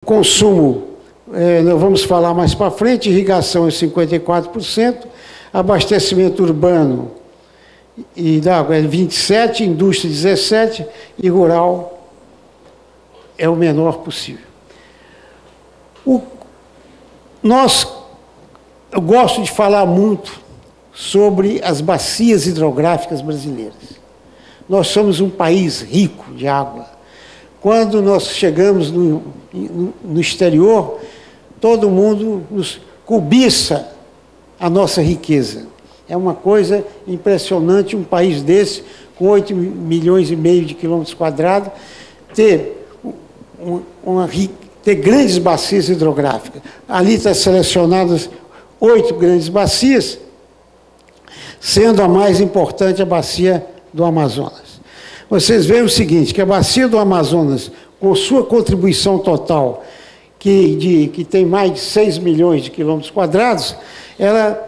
Consumo, nós vamos falar mais para frente, irrigação é 54%, abastecimento urbano e da água é 27%, indústria 17% e rural é o menor possível. Eu gosto de falar muito sobre as bacias hidrográficas brasileiras. Nós somos um país rico de água. Quando nós chegamos no exterior, todo mundo nos cobiça a nossa riqueza. É uma coisa impressionante um país desse, com 8,5 milhões de quilômetros quadrados, ter grandes bacias hidrográficas. Ali está selecionadas 8 grandes bacias, sendo a mais importante a bacia do Amazonas. Vocês veem o seguinte, que a bacia do Amazonas, com sua contribuição total, que tem mais de 6 milhões de quilômetros quadrados, ela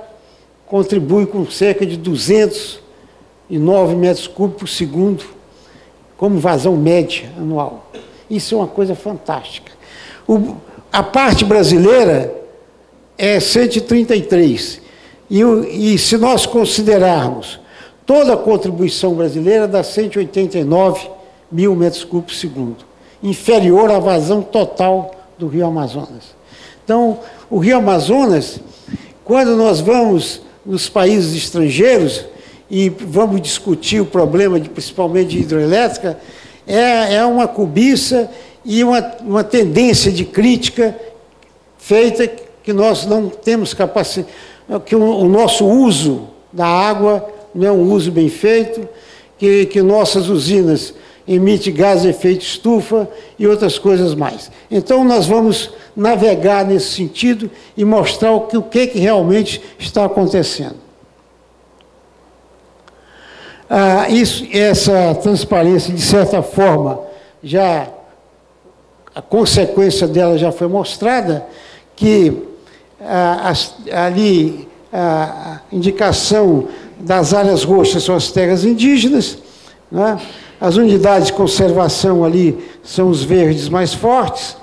contribui com cerca de 209 metros cúbicos por segundo, como vazão média anual. Isso é uma coisa fantástica. A parte brasileira é 133. E se nós considerarmos toda a contribuição brasileira, dá 189 mil metros cúbicos por segundo, inferior à vazão total do Rio Amazonas. Então, o Rio Amazonas, quando nós vamos nos países estrangeiros e vamos discutir o problema, principalmente de hidroelétrica, é uma cobiça e uma tendência de crítica feita que nós não temos capacidade, que o nosso uso da água não é um uso bem feito, que nossas usinas emitem gás de efeito estufa e outras coisas mais. Então, nós vamos navegar nesse sentido e mostrar o que realmente está acontecendo. Essa transparência, de certa forma, a consequência dela já foi mostrada, que ali a indicação das áreas roxas são as terras indígenas, né? As unidades de conservação ali são os verdes mais fortes,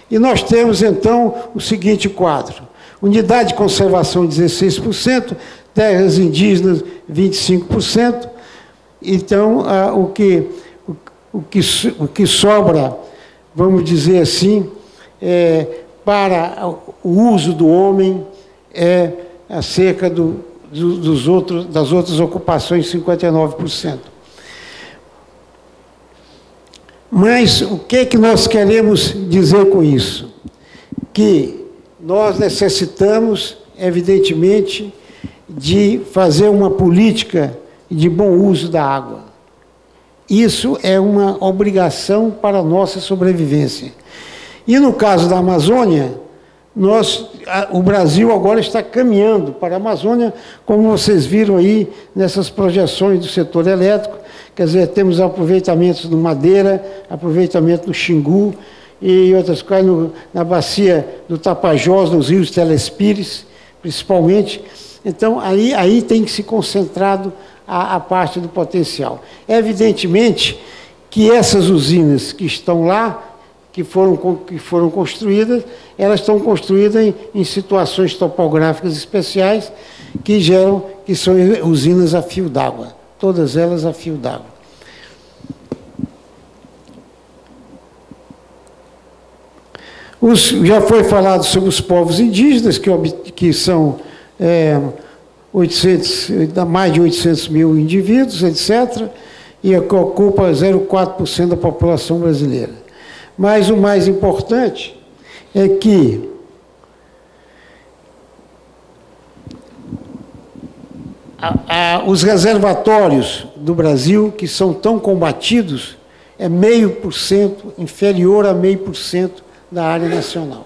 e nós temos, então, o seguinte quadro. Unidade de conservação, 16%, terras indígenas, 25%. Então, o que sobra, vamos dizer assim, para o uso do homem é acerca das outras ocupações, 59%. Mas o que nós queremos dizer com isso? Que nós necessitamos, evidentemente, de fazer uma política de bom uso da água. Isso é uma obrigação para a nossa sobrevivência. E no caso da Amazônia, o Brasil agora está caminhando para a Amazônia, como vocês viram aí nessas projeções do setor elétrico. Quer dizer, temos aproveitamentos no Madeira, aproveitamento no Xingu e outras coisas, na bacia do Tapajós, nos rios Telespires, principalmente. Então, aí tem que se concentrado a parte do potencial. Evidentemente que essas usinas que estão lá, que foram construídas, elas estão construídas em situações topográficas especiais que são usinas a fio d'água. Todas elas a fio d'água. Já foi falado sobre os povos indígenas, que são mais de 800 mil indivíduos, etc., e que ocupa 0,4% da população brasileira. Mas o mais importante é que os reservatórios do Brasil, que são tão combatidos, é 0,5%, inferior a 0,5% da área nacional.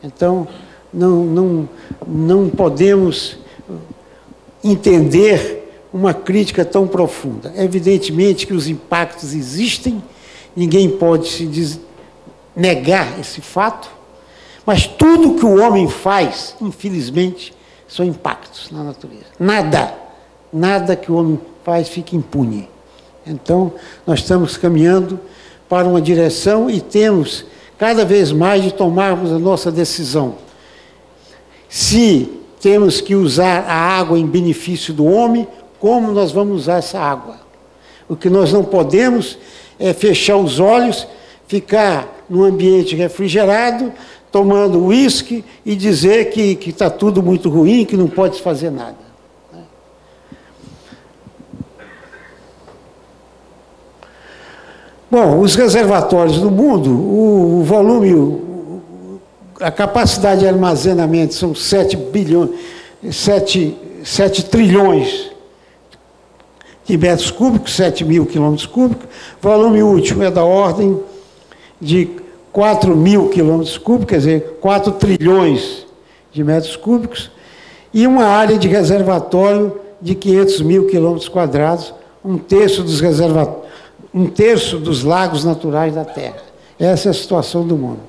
Então, não podemos entender uma crítica tão profunda. Evidentemente que os impactos existem, ninguém pode negar esse fato, mas tudo que o homem faz, infelizmente, são impactos na natureza. Nada que o homem faz fica impune. Então, nós estamos caminhando para uma direção e temos cada vez mais de tomarmos a nossa decisão. Se temos que usar a água em benefício do homem, como nós vamos usar essa água? O que nós não podemos é fechar os olhos, ficar num ambiente refrigerado, tomando uísque e dizer que está tudo muito ruim, que não pode fazer nada. Bom, os reservatórios do mundo, o volume, a capacidade de armazenamento são 7 trilhões de metros cúbicos, 7.000 quilômetros cúbicos. O volume útil é da ordem de 4.000 quilômetros cúbicos, quer dizer, 4 trilhões de metros cúbicos, e uma área de reservatório de 500.000 quilômetros quadrados, um terço dos lagos naturais da Terra. Essa é a situação do mundo.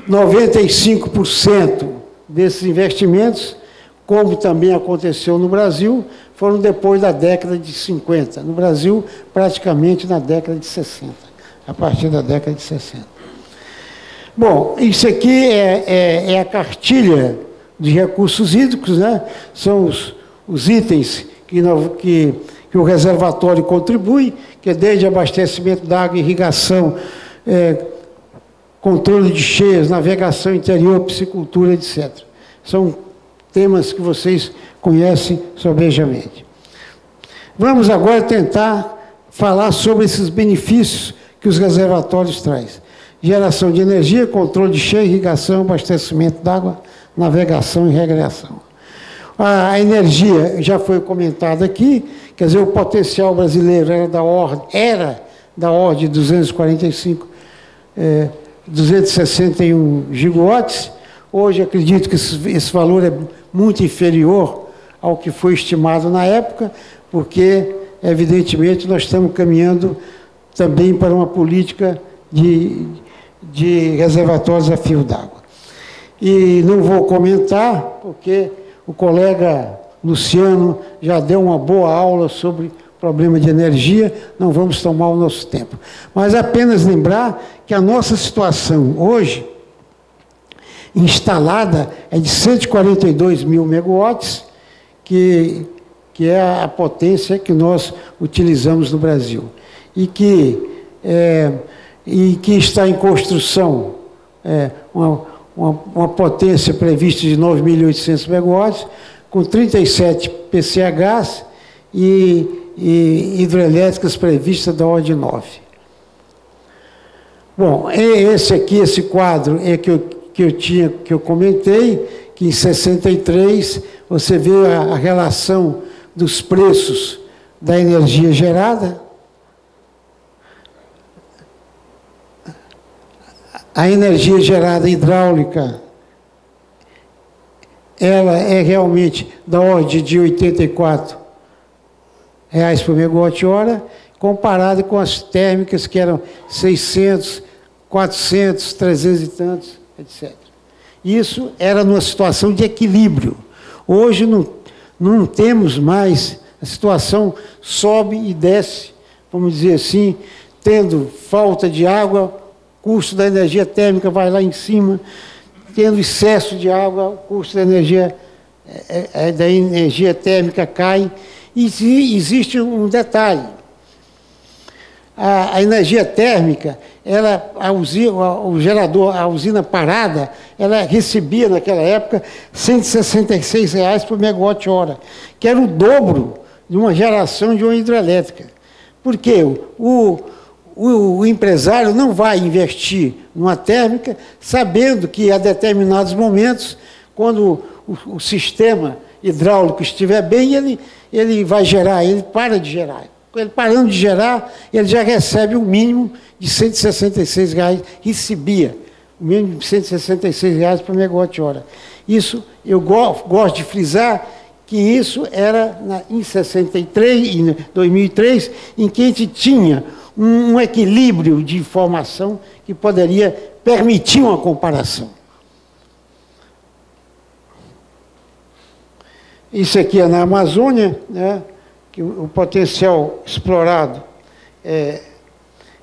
95% desses investimentos, como também aconteceu no Brasil, foram depois da década de 50. No Brasil, praticamente na década de 60, a partir da década de 60. Bom, isso aqui é a cartilha de recursos hídricos, né? São os itens que o reservatório contribui, que é desde abastecimento d'água, irrigação, controle de cheias, navegação interior, piscicultura, etc. São temas que vocês conhecem sobejamente. Vamos agora tentar falar sobre esses benefícios que os reservatórios trazem. Geração de energia, controle de cheia, irrigação, abastecimento d'água, navegação e recreação. A energia já foi comentada aqui, quer dizer, o potencial brasileiro era da ordem de 261 gigawatts. Hoje acredito que esse valor é muito inferior ao que foi estimado na época, porque, evidentemente, nós estamos caminhando também para uma política de reservatórios a fio d'água. E não vou comentar, porque o colega Luciano já deu uma boa aula sobre problema de energia, não vamos tomar o nosso tempo. Mas apenas lembrar que a nossa situação hoje, instalada, é de 142.000 megawatts, que é a potência que nós utilizamos no Brasil. E que está em construção uma potência prevista de 9.800 megawatts, com 37 PCHs e hidrelétricas previstas da ordem de 9. Bom, esse quadro é que eu comentei, que em 63 você vê a relação dos preços da energia gerada. A energia gerada hidráulica, ela é realmente da ordem de R$ 84 por megawatt-hora, comparado com as térmicas que eram 600, 400, 300 e tantos, etc. Isso era numa situação de equilíbrio. Hoje não temos mais, a situação sobe e desce, vamos dizer assim, tendo falta de água, o custo da energia térmica vai lá em cima, tendo excesso de água, o custo da energia térmica cai. E existe um detalhe. A energia térmica, a usina parada, ela recebia naquela época R$ 166 por megawatt-hora, que era o dobro de uma geração de uma hidrelétrica. Por quê? O empresário não vai investir numa térmica sabendo que, a determinados momentos, quando o sistema hidráulico estiver bem, ele vai gerar, ele para de gerar. Ele parando de gerar, ele já recebe o mínimo de R$ 166, recebia o mínimo de R$ 166 por megawatt-hora. Isso, eu gosto de frisar que isso era em 63, em 2003, em que a gente tinha um equilíbrio de informação que poderia permitir uma comparação. Isso aqui é na Amazônia, né, que o potencial explorado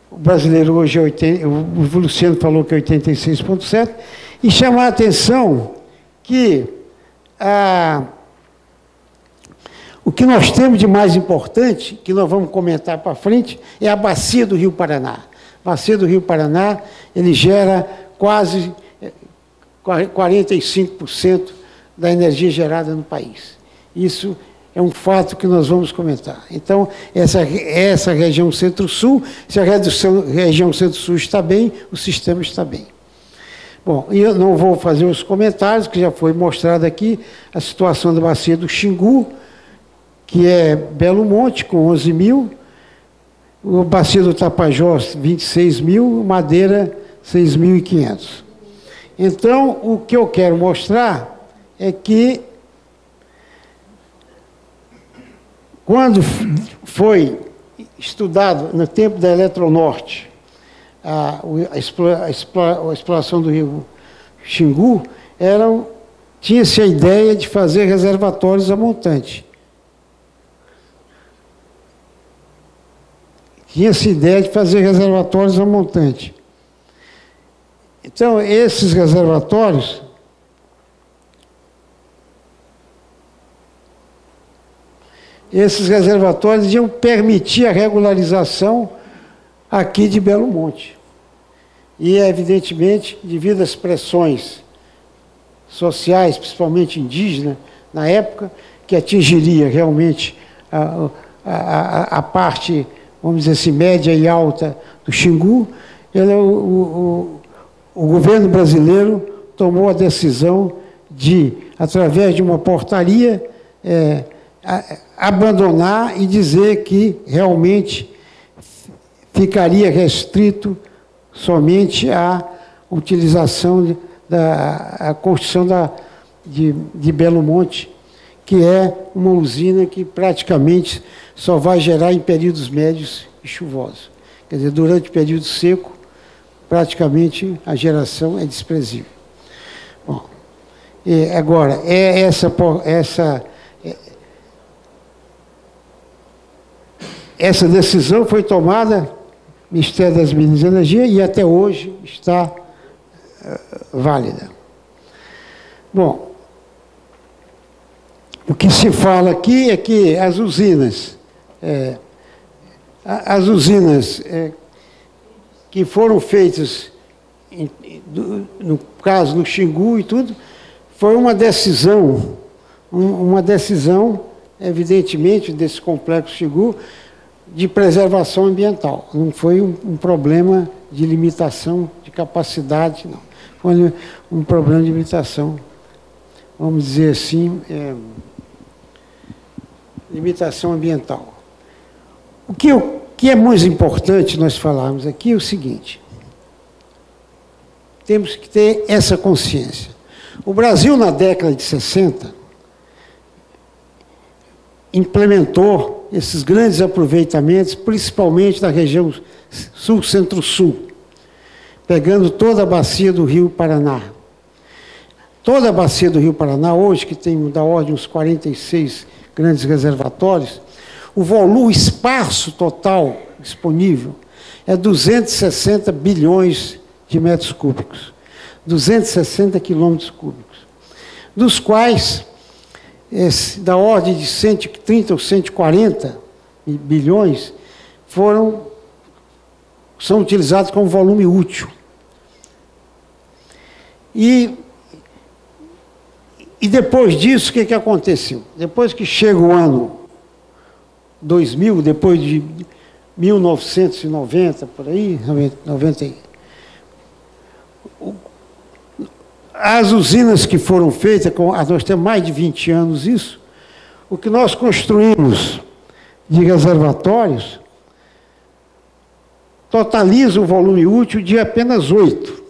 o brasileiro hoje é 80, o Luciano falou que é 86,7, e chamar a atenção que o que nós temos de mais importante, que nós vamos comentar para frente, é a bacia do Rio Paraná. A bacia do Rio Paraná, ele gera quase 45% da energia gerada no país. Isso é um fato que nós vamos comentar. Então, essa região Centro-Sul, se a região Centro-Sul está bem, o sistema está bem. Bom, eu não vou fazer os comentários, que já foi mostrado aqui, a situação da bacia do Xingu, que é Belo Monte, com 11 mil, o bacia do Tapajós, 26 mil, Madeira, 6.500. Então, o que eu quero mostrar é que, quando foi estudado, no tempo da Eletronorte, a exploração do rio Xingu, tinha-se a ideia de fazer reservatórios a montante. Tinha-se a ideia de fazer reservatórios a montante. Então, esses reservatórios iam permitir a regularização aqui de Belo Monte. E, evidentemente, devido às pressões sociais, principalmente indígenas, na época, que atingiria realmente a parte, vamos dizer assim, média e alta do Xingu, o governo brasileiro tomou a decisão de, através de uma portaria, abandonar e dizer que realmente ficaria restrito somente à utilização a construção de Belo Monte, que é uma usina que praticamente só vai gerar em períodos médios e chuvosos. Quer dizer, durante o período seco, praticamente a geração é desprezível. Bom, agora, essa decisão foi tomada no Ministério das Minas e Energia e até hoje está válida. Bom, o que se fala aqui é que as usinas que foram feitas, no caso no Xingu e tudo, foi uma decisão, evidentemente, desse complexo Xingu, de preservação ambiental. Não foi um problema de limitação de capacidade, não. Foi um problema de limitação, vamos dizer assim, limitação ambiental. O que é muito importante nós falarmos aqui é o seguinte: temos que ter essa consciência. O Brasil, na década de 60, implementou esses grandes aproveitamentos, principalmente da região sul, centro-sul, pegando toda a bacia do Rio Paraná. Toda a bacia do Rio Paraná, hoje, que tem da ordem uns 46 grandes reservatórios, o espaço total disponível é 260 bilhões de metros cúbicos, 260 quilômetros cúbicos, dos quais da ordem de 130 ou 140 bilhões são utilizados como volume útil. E depois disso, o que aconteceu? Depois que chega o ano 2000, depois de 1990, por aí, 90, as usinas que foram feitas, nós temos mais de 20 anos isso, o que nós construímos de reservatórios totaliza um volume útil de apenas 8.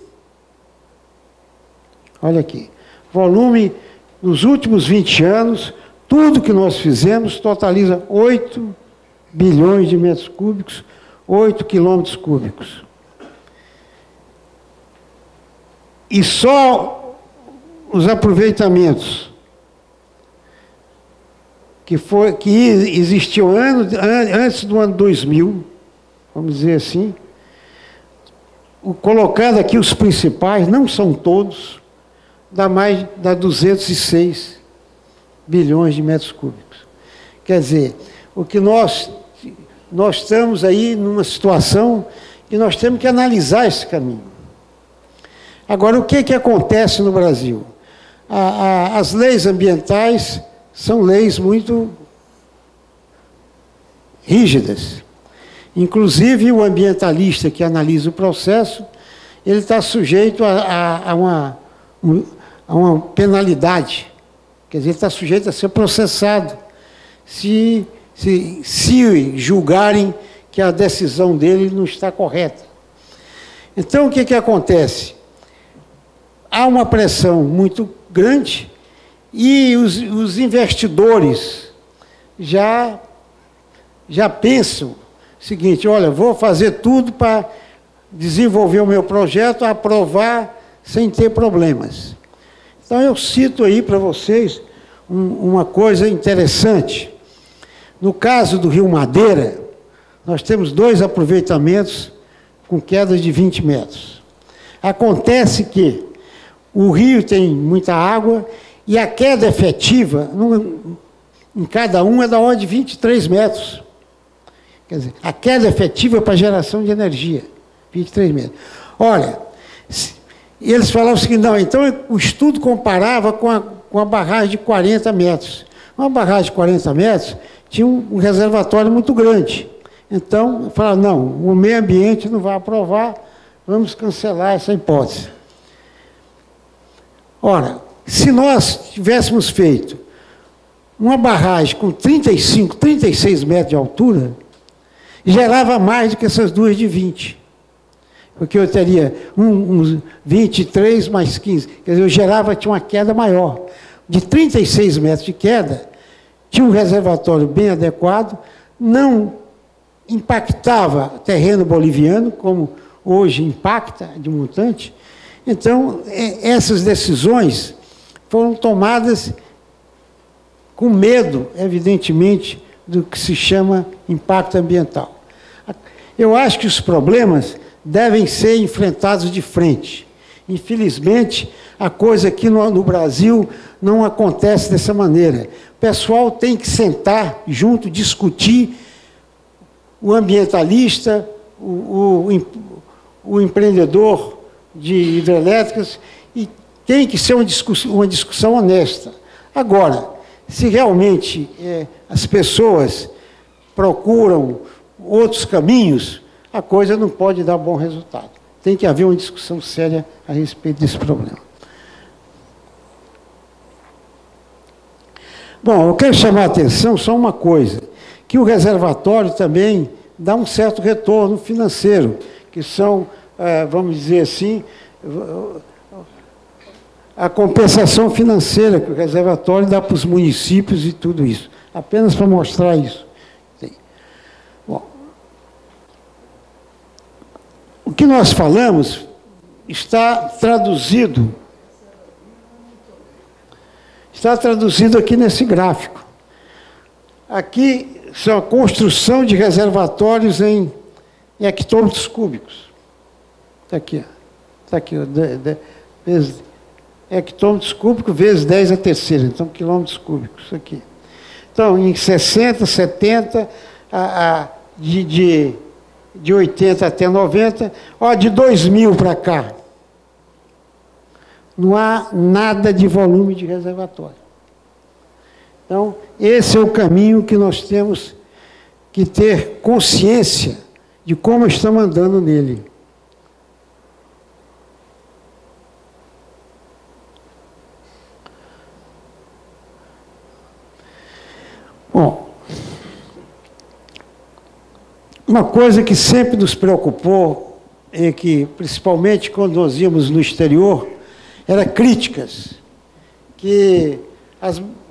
Olha aqui, volume, nos últimos 20 anos, tudo que nós fizemos totaliza 8 bilhões de metros cúbicos, 8 quilômetros cúbicos. E só os aproveitamentos que existiam antes do ano 2000, vamos dizer assim, colocando aqui os principais, não são todos, dá 206 bilhões de metros cúbicos. Quer dizer, o que nós estamos aí numa situação que nós temos que analisar esse caminho. Agora, o que acontece no Brasil? As leis ambientais são leis muito rígidas. Inclusive, o ambientalista que analisa o processo, ele está sujeito a uma penalidade. Quer dizer, ele está sujeito a ser processado se julgarem que a decisão dele não está correta. Então, o que acontece? Há uma pressão muito grande e os investidores já pensam o seguinte: olha, vou fazer tudo para desenvolver o meu projeto, aprovar sem ter problemas. Então, eu cito aí para vocês uma coisa interessante. No caso do Rio Madeira, nós temos 2 aproveitamentos com quedas de 20 metros. Acontece que o rio tem muita água e a queda efetiva em cada um é da ordem de 23 metros. Quer dizer, a queda efetiva para geração de energia, 23 metros. Olha, eles falavam o seguinte: não, então o estudo comparava com a barragem de 40 metros. Uma barragem de 40 metros tinha um reservatório muito grande. Então, falaram, não, o meio ambiente não vai aprovar, vamos cancelar essa hipótese. Ora, se nós tivéssemos feito uma barragem com 35, 36 metros de altura, gerava mais do que essas 2 de 20. Porque eu teria uns 23 mais 15. Quer dizer, tinha uma queda maior. De 36 metros de queda, tinha um reservatório bem adequado, não impactava terreno boliviano, como hoje impacta de montante. Então, essas decisões foram tomadas com medo, evidentemente, do que se chama impacto ambiental. Eu acho que os problemas devem ser enfrentados de frente. Infelizmente, a coisa aqui no Brasil não acontece dessa maneira. O pessoal tem que sentar junto, discutir, o ambientalista, o empreendedor de hidrelétricas, e tem que ser uma discussão honesta. Agora, se realmente as pessoas procuram outros caminhos, a coisa não pode dar bom resultado. Tem que haver uma discussão séria a respeito desse problema. Bom, eu quero chamar a atenção só uma coisa, que o reservatório também dá um certo retorno financeiro, que são, vamos dizer assim, a compensação financeira que o reservatório dá para os municípios e tudo isso. Apenas para mostrar isso. Bom, o que nós falamos está traduzido aqui nesse gráfico. Aqui são a construção de reservatórios em hectômetros cúbicos. Está aqui, está aqui, hectômetros cúbicos vezes 10 a terceira, então quilômetros cúbicos, isso aqui. Então, em 60, 70, de 80 até 90, de 2000 para cá, não há nada de volume de reservatório. Então, esse é o caminho que nós temos que ter consciência de como estamos andando nele. Bom, uma coisa que sempre nos preocupou, é que, principalmente quando nós íamos no exterior, era críticas, que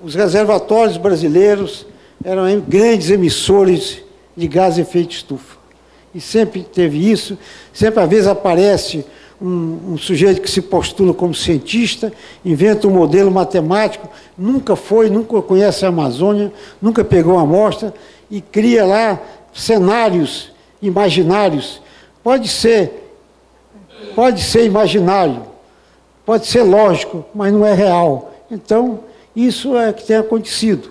os reservatórios brasileiros eram grandes emissores de gás de efeito estufa. E sempre teve isso, sempre às vezes aparece um sujeito que se postula como cientista, inventa um modelo matemático, nunca conhece a Amazônia, nunca pegou uma amostra e cria lá cenários imaginários. Pode ser pode ser imaginário, pode ser lógico, mas não é real. Então, isso é que tem acontecido.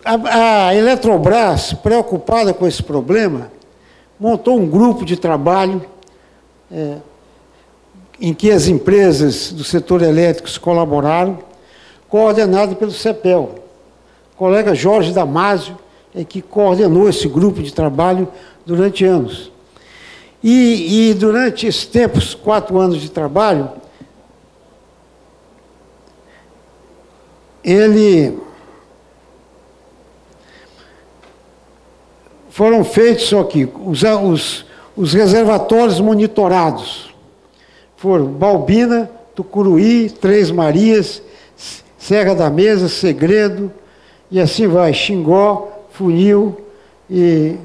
A Eletrobras, preocupada com esse problema, montou um grupo de trabalho em que as empresas do setor elétrico colaboraram, coordenado pelo CEPEL. O colega Jorge Damasio é que coordenou esse grupo de trabalho durante anos. E durante esses tempos, 4 anos de trabalho, foram feitos aqui os reservatórios monitorados. Foram Balbina, Tucuruí, Três Marias, Serra da Mesa, Segredo, e assim vai, Xingó, Funil e